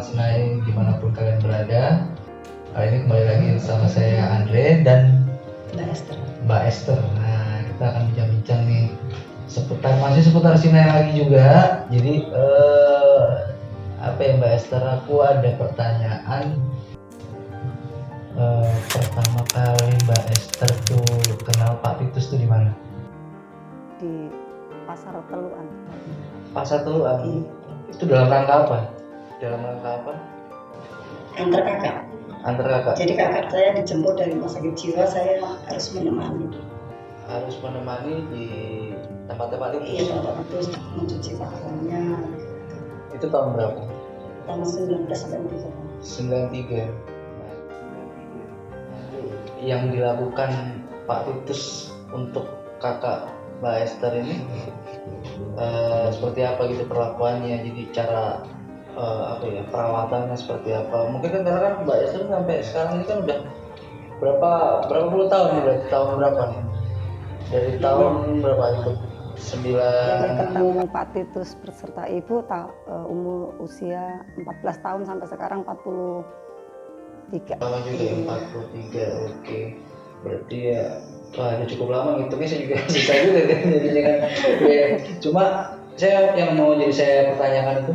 Sinai dimanapun kalian berada. Kali ini kembali lagi sama saya Andre dan Mbak Esther. Nah, kita akan bincang-bincang nih masih seputar Sinai lagi juga. Jadi apa ya Mbak Esther, aku ada pertanyaan. Pertama kali Mbak Esther tuh kenal Pak Titus tuh di mana? Di Pasar Teluan. Pasar Teluan. Itu dalam rangka apa? Antar kakak. Jadi kakak saya dijemput dari rumah sakit jiwa, saya harus menemani. Di tempat-tempat itu. Iya, terus mencuci pakaiannya. Itu tahun berapa? Tahun 1993. 93. Yang dilakukan Pak Titus untuk kakak Mbak Esther ini seperti apa gitu perlakuannya, jadi cara perawatannya seperti apa? Mungkin kan karena kan Mbak Esther sampai sekarang ini kan udah berapa puluh tahun nih, berarti tahun berapa nih? Dari tahun berapa itu? 9. Ketemu Pak Titus beserta ibu umur usia 14 tahun sampai sekarang 43. Lama juga ya, 43. Oke. Berarti ya ini cukup lama ngitungnya, saya juga susah juga kan jadinya kan. Ya, cuma yang mau saya pertanyakan itu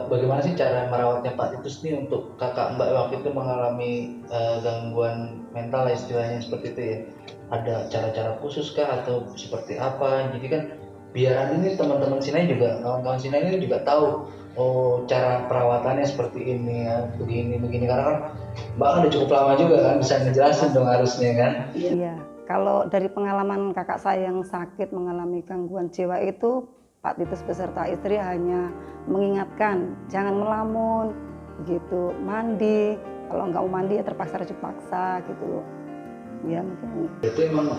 bagaimana sih cara merawatnya Pak Titus nih untuk kakak Mbak waktu itu mengalami gangguan mental istilahnya seperti itu ya. Ada cara-cara khusus kah atau seperti apa? Jadi kan biar ini teman-teman Sinai juga, kawan-kawan Sinai ini juga tahu cara perawatannya seperti ini ya, begini karena kan Mbak kan udah cukup lama juga kan, bisa ngejelasin dong harusnya kan. Iya, kalau dari pengalaman kakak saya yang sakit mengalami gangguan jiwa itu, Pak Titus beserta istri hanya mengingatkan jangan melamun gitu, mandi, kalau nggak mau mandi ya terpaksa harus dipaksa gitu. Ya mungkin itu emang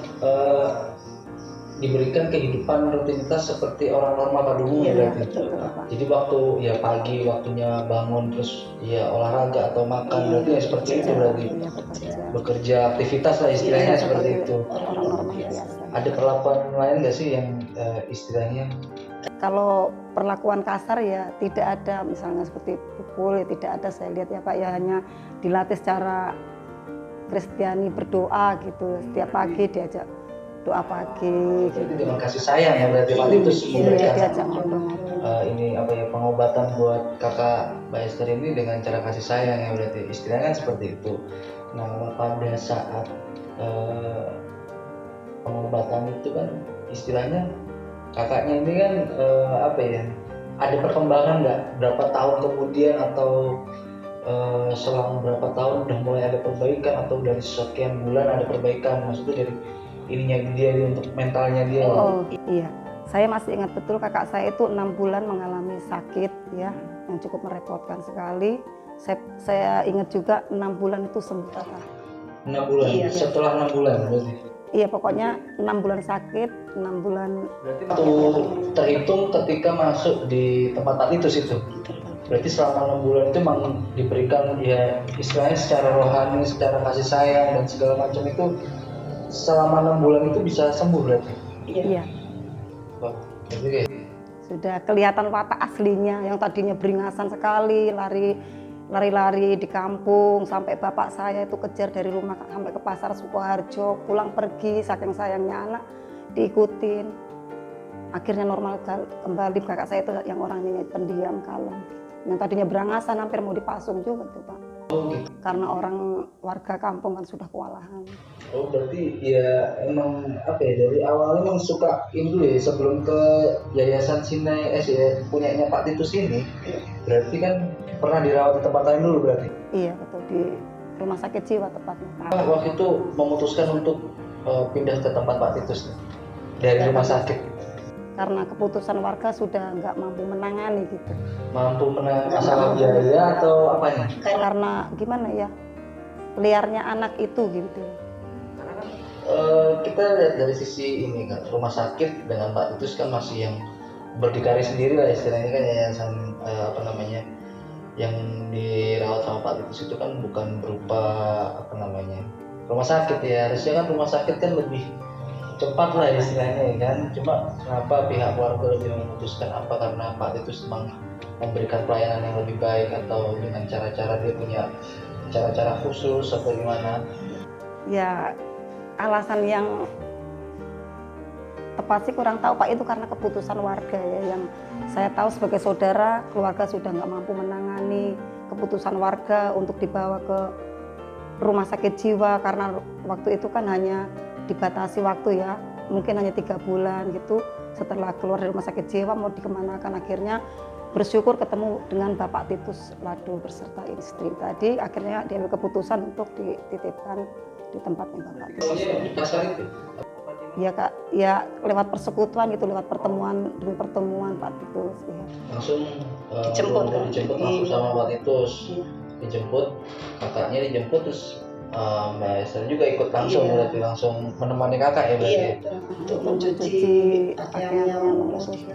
diberikan kehidupan rutinitas seperti orang normal pada umumnya berarti. Betul. Jadi waktu ya pagi waktunya bangun terus ya olahraga atau makan berarti ya seperti itu berarti. Bekerja aktivitas lah istilahnya seperti itu. orang normal biasa. Ada perlakuan lain nggak sih yang istilahnya? Kalau perlakuan kasar ya tidak ada, misalnya seperti pukul ya tidak ada, saya lihat ya Pak, ya hanya dilatih secara Kristiani berdoa gitu, setiap pagi diajak doa pagi. Jadi dengan kasih sayang ya berarti Pak Titus memberikan diajak ngobrol-ngobrol. ini pengobatan buat kakak Mbak Esther ini dengan cara kasih sayang ya berarti istilahnya kan seperti itu. Nah pada saat pengobatan itu kan istilahnya kakaknya ini kan ada perkembangan nggak berapa tahun kemudian atau selang berapa tahun udah mulai ada perbaikan atau dari sekian bulan ada perbaikan, maksudnya dari ininya dia untuk mentalnya dia. Oh iya, saya masih ingat betul kakak saya itu 6 bulan mengalami sakit ya yang cukup merepotkan sekali. Saya ingat juga 6 bulan itu sembuh total. 6 bulan? Iya. Setelah 6 bulan berarti? Iya, pokoknya 6 bulan sakit, 6 bulan. Berarti itu terhitung ketika masuk di tempat Pak Titus itu? Berarti selama 6 bulan itu memang diberikan ya istilahnya secara rohani, secara kasih sayang dan segala macam itu selama 6 bulan itu bisa sembuh berarti? Iya. Wah, jadi sudah kelihatan watak aslinya yang tadinya beringasan sekali, lari-lari di kampung, sampai bapak saya itu kejar dari rumah sampai ke pasar Sukoharjo, pulang pergi saking sayangnya anak diikutin. Akhirnya normal kembali. Kakak saya itu yang orangnya pendiam, kalem. Yang tadinya berangasan hampir mau dipasung juga tuh Pak. oh gitu. Karena orang warga kampung kan sudah kewalahan. Oh berarti ya emang dari awalnya emang suka dulu ya sebelum ke Yayasan Sinai ya punyanya Pak Titus ini. Berarti kan pernah dirawat di tempat lain dulu berarti? Iya betul, di rumah sakit jiwa tepatnya. Waktu itu memutuskan untuk pindah ke tempat Pak Titus dari rumah sakit? Karena keputusan warga sudah nggak mampu menangani gitu. Mampu menangani masalah biaya atau apanya? Karena gimana ya, liarnya anak itu gitu. Karena kan kita lihat dari sisi ini kan, rumah sakit dengan Pak Titus kan masih yang berdikari sendiri lah istilahnya kan, yayasan yang dirawat sama Pak Titus itu kan bukan berupa rumah sakit ya. Harusnya kan rumah sakit kan lebih cepat lah istilahnya ya kan. Cuma kenapa pihak keluarga lebih memutuskan apa karena Pak Titus memang memberikan pelayanan yang lebih baik atau dengan cara-cara dia punya cara-cara khusus atau gimana? Ya alasan yang tepat sih kurang tahu Pak, itu karena keputusan warga ya, yang saya tahu sebagai saudara keluarga sudah nggak mampu menangani, keputusan warga untuk dibawa ke rumah sakit jiwa karena waktu itu kan hanya dibatasi waktu ya, mungkin hanya 3 bulan gitu. Setelah keluar dari rumah sakit jiwa mau dikemanakan, akhirnya bersyukur ketemu dengan Bapak Titus Lado beserta istri tadi, akhirnya diambil keputusan untuk dititipkan di tempatnya Bapak Titus. Di pasar itu? Ya Kak, ya lewat persekutuan gitu, lewat pertemuan demi pertemuan Pak Titus. Ya. Langsung Dijemput kan? dijemput langsung sama Pak Titus. Iya. Dijemput, kakaknya dijemput, terus Mbak Esther juga ikut langsung, Iya. berarti langsung menemani kakak ya berarti? Iya, untuk mencuci pakaiannya,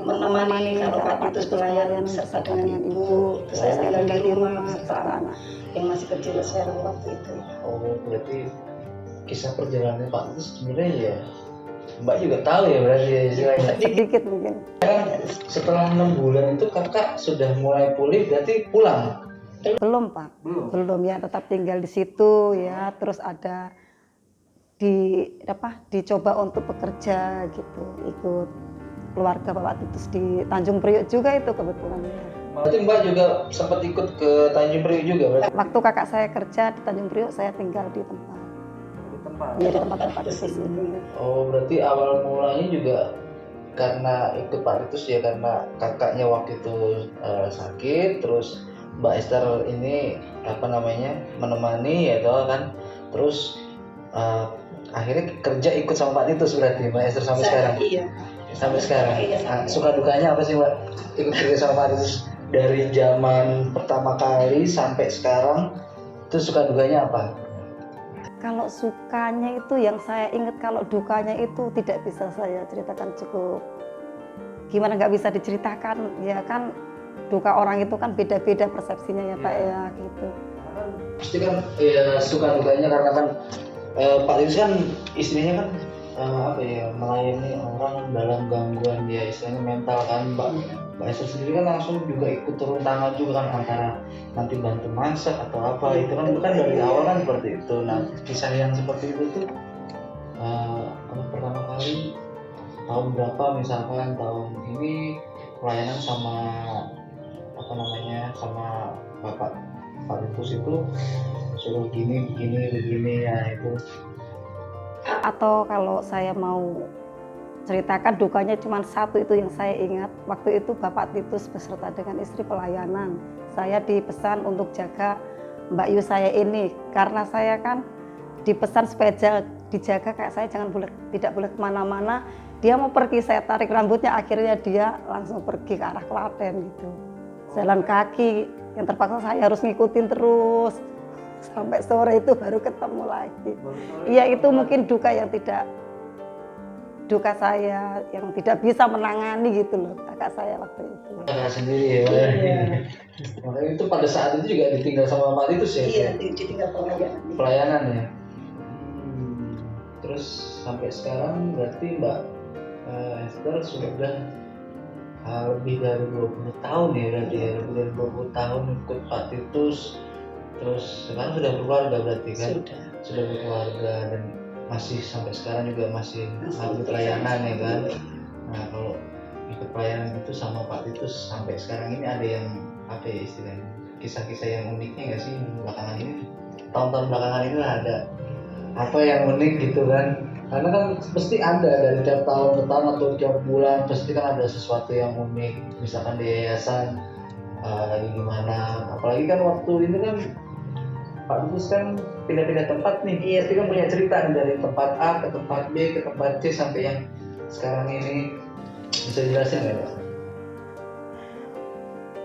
menemani kalau Pak Titus pelayan beserta dengan ibu. Terus saya tinggal di rumah beserta anak yang masih kecil saya waktu itu. Oh, berarti kisah perjalanan Pak Titus sebenarnya ya Mbak juga tahu ya berarti ya istilahnya. Sedikit mungkin. Setelah 6 bulan itu kakak sudah mulai pulih, berarti pulang? Belum Pak, Belum. belum ya, tetap tinggal di situ ya. Terus ada dicoba untuk bekerja gitu, ikut keluarga Bapak Titus di Tanjung Priok juga itu kebetulan ya. Berarti Mbak juga sempat ikut ke Tanjung Priok juga berarti? Waktu kakak saya kerja di Tanjung Priok, saya tinggal di tempat. Ya, di tempat Bapak Titus ini. Oh, berarti awal mulanya juga karena ikut Pak Titus ya, karena kakaknya waktu itu sakit, terus Mbak Esther ini menemani ya toh kan, terus akhirnya kerja ikut sama Pak Titus berarti Mbak Esther sampai sekarang? Iya. Sampai sekarang? Iya, Nah, suka dukanya apa sih Mbak ikut kerja sama Pak Titus dari zaman pertama kali sampai sekarang, itu suka dukanya apa? Kalau sukanya itu yang saya ingat, kalau dukanya itu tidak bisa saya ceritakan cukup. Gimana nggak bisa diceritakan, ya kan duka orang itu kan beda-beda persepsinya ya Pak ya gitu. Pasti kan ya suka dukanya karena kan Pak Titus kan istrinya kan melayani orang dalam gangguan dia istilahnya mental kan. Mbak Esther sendiri kan langsung juga ikut turun tangan juga kan, antara nanti bantu masak atau apa, itu kan dari awal kan seperti itu. Nah, kisah yang seperti itu tuh pertama kali tahun berapa, misalkan tahun ini pelayanan sama sama Bapak Titus itu suruh begini ya itu. Atau kalau saya mau ceritakan dukanya cuma satu, itu yang saya ingat. Waktu itu Bapak Titus beserta dengan istri pelayanan. Saya dipesan untuk jaga Mbak Yu saya ini, karena saya kan dipesan supaya dijaga kayak saya tidak boleh kemana-mana. Dia mau pergi, saya tarik rambutnya, akhirnya dia langsung pergi ke arah Klaten gitu. Jalan kaki, yang terpaksa saya harus ngikutin terus sampai sore itu baru ketemu lagi. Iya, itu mungkin duka saya yang tidak bisa menangani gitu loh, kakak saya waktu itu. Kakak sendiri ya, makanya itu pada saat itu juga ditinggal sama Pak Titus ya? Iya, ditinggal pelayanan ya. Terus sampai sekarang berarti Mbak Esther sudah lebih dari 20 tahun ya berarti ya, lebih dari 20 tahun ikut Pak Titus. Terus sekarang sudah berkeluarga berarti kan? Sudah berkeluarga dan masih sampai sekarang juga masih ikut pelayanan ya kan? Nah, kalau ikut pelayanan itu sama Pak Titus sampai sekarang ini ada yang apa ya istilahnya, kisah-kisah yang uniknya nggak sih belakangan ini, tahun-tahun belakangan ini ada apa yang unik gitu kan? Karena kan pasti ada dari tiap tahun ke tahun atau tiap bulan pasti kan ada sesuatu yang unik, misalkan di yayasan lagi gimana, apalagi kan waktu ini kan Pak Titus kan pindah-pindah tempat nih, pasti kan punya cerita nih, dari tempat A ke tempat B ke tempat C sampai yang sekarang ini, bisa jelasin nggak Pak?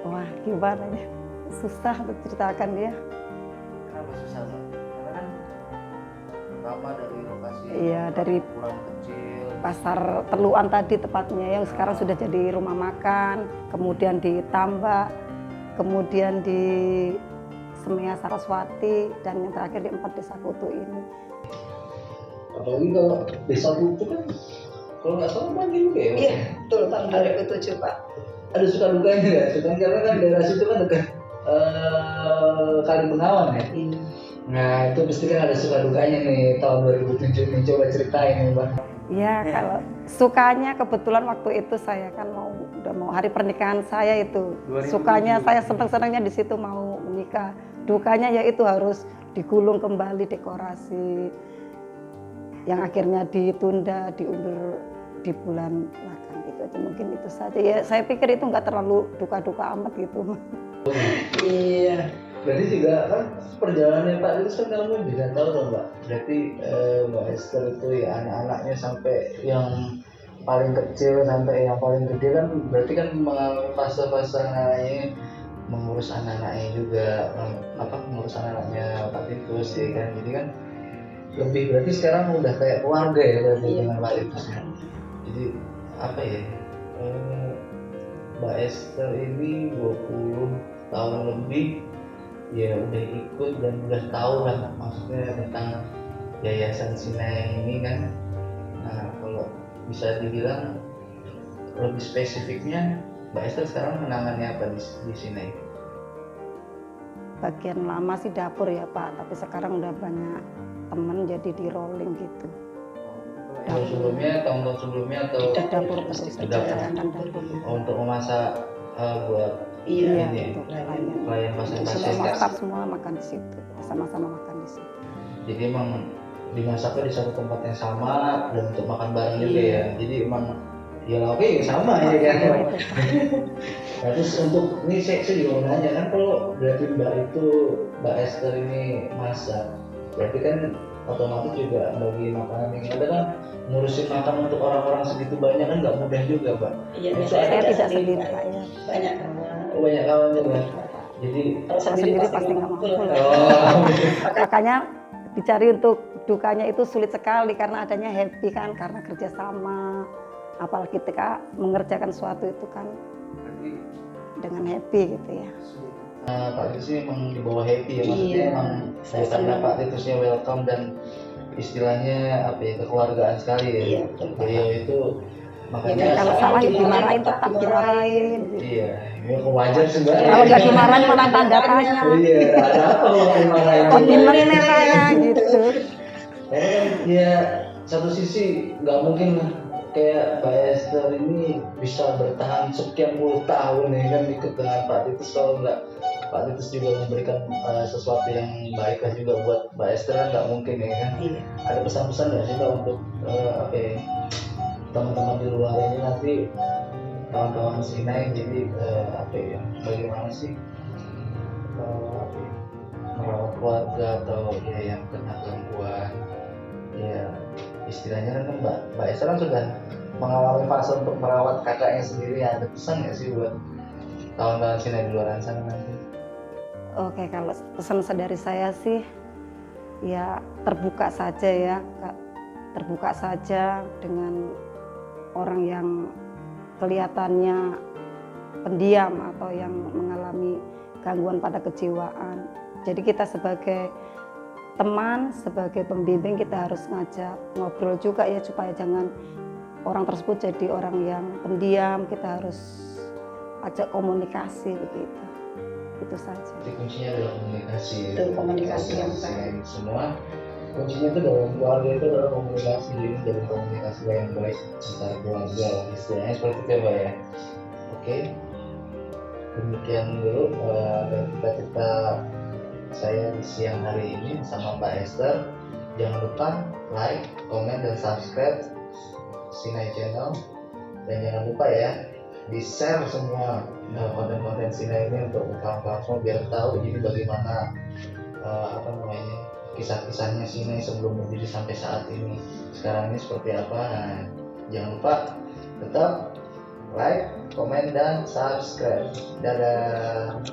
Wah, gimana ya, susah untuk ceritakan dia. Kenapa susah Pak? Karena kan pertama dari lokasi dari kurang kecil, pasar Teluan tadi tepatnya, yang sekarang sudah jadi rumah makan, kemudian ditambah, kemudian di Semea Saraswati, dan yang terakhir di 4 Desa Kutu ini. apalagi kalau desa itu kan kalau nggak salah pagi juga ya. Iya, betul tahun 2007 Pak. Ada suka dukanya nggak? Suka karena kan daerah situ kan dekat Kali Bengawan ya. Iya. Nah itu pasti kan ada suka dukanya nih tahun 2007 nih, coba ceritain nih Mbak. Ya kalau sukanya kebetulan waktu itu saya kan udah mau hari pernikahan saya itu. 2007. Sukanya saya senang-senangnya di situ mau menikah. Dukanya ya itu harus digulung kembali dekorasi yang akhirnya ditunda, diundur di bulan makan gitu aja, mungkin itu saja ya. Saya pikir itu nggak terlalu duka-duka amat gitu. Iya. Berarti juga kan perjalanannya Pak itu kan kamu juga tahu dong Mbak. Berarti Mbak Esther itu ya anak-anaknya sampai yang paling kecil sampai yang paling gede kan berarti kan mengalami fase-fase anaknya mengurus anak-anaknya juga, mengurus anak-anaknya Pak Titus ya kan. Jadi kan lebih berarti sekarang udah kayak keluarga ya berarti dengan Pak Titus. Jadi apa ya? Mbak Esther ini 20 tahun lebih ya udah ikut dan udah tahu lah maksudnya tentang Yayasan Sinai ini kan. Nah kalau bisa dibilang lebih spesifiknya Mbak Esther sekarang menangani apa di Sinai? Bagian lama sih dapur ya Pak, tapi sekarang udah banyak temen jadi di rolling gitu. Tahun-tahun sebelumnya atau Dapur untuk memasak buat Iya. ini untuk klien. klien pasien-pasien. Masak semua makan di situ, sama-sama makan di situ. Jadi emang dimasaknya di satu tempat yang sama dan untuk makan bareng juga ya. Jadi emang ya oke sama ya kan. Nah, terus untuk ini saya juga mau nanya kan kalau berarti Mbak Esther ini masak, berarti kan otomatis juga bagi makanan yang ada kan ngurusin makan untuk orang-orang segitu banyak kan nggak mudah juga Mbak. Iya, Itu Saya ada tidak sendiri Pak ya. banyak kawan. banyak kawan juga. Jadi Kalau Sendiri pasti nggak mampu. oh, Makanya dicari untuk dukanya itu sulit sekali karena adanya happy kan, karena kerjasama. Apalagi ketika mengerjakan sesuatu itu kan dengan happy gitu ya. Pak Titus ini emang dibawa happy ya, maksudnya Iya, emang saya karena senang. Pak Titusnya welcome dan istilahnya apa ya kekeluargaan sekali ya. Iya, betul, Pak. Beliau itu makanya Jadi kalau salah ya dimarahin, tetap dimarahin. Gitu. iya, ya wajar sih Mbak. Kalau nggak dimarahin malah tanda tanya. Iya, ada apa kalau dimarahin? Kok dimarahin saya gitu. Karena kan ya satu sisi nggak mungkin kayak Mbak Esther ini bisa bertahan sekian puluh tahun ya kan ikut dengan Pak Titus, kalau nggak Pak Titus juga memberikan sesuatu yang baik lah juga buat Mbak Esther kan nggak mungkin ya kan. Iya. Ada pesan-pesan nggak sih Mbak untuk apa ya, teman-teman di luar ini nanti kawan-kawan Sinai, jadi apa ya, bagaimana sih apa ya, merawat keluarga atau ya yang kena gangguan ya istilahnya kan Mbak Esther kan sudah mengalami fase untuk merawat kakaknya sendiri. Ada pesan nggak sih buat kawan-kawan Sinai di luar sana nanti? Oke, kalau pesan dari saya sih ya terbuka saja ya, Kak. Terbuka saja dengan orang yang kelihatannya pendiam atau yang mengalami gangguan pada kejiwaan. Jadi kita sebagai teman, sebagai pembimbing kita harus ngajak ngobrol juga ya, supaya jangan orang tersebut jadi orang yang pendiam. Kita harus ajak komunikasi begitu. Itu saja. Jadi kuncinya adalah komunikasi. Betul, komunikasi yang baik. Semua kuncinya itu dalam keluarga itu adalah komunikasi. Jadi dari komunikasi yang baik antara keluarga, istilahnya seperti itu ya Mbak ya. Oke, demikian dulu dari kita saya di siang hari ini bersama Mbak Esther. Jangan lupa like, komen, dan subscribe Sinai Channel, dan jangan lupa ya di share semua konten-konten Sinai ini untuk kawan-kawan semua biar tahu jadi bagaimana apa namanya kisah-kisahnya Sinai sebelum berdiri sampai saat ini. Sekarang ini seperti apa. Nah, jangan lupa tetap like, komen, dan subscribe. Dadah.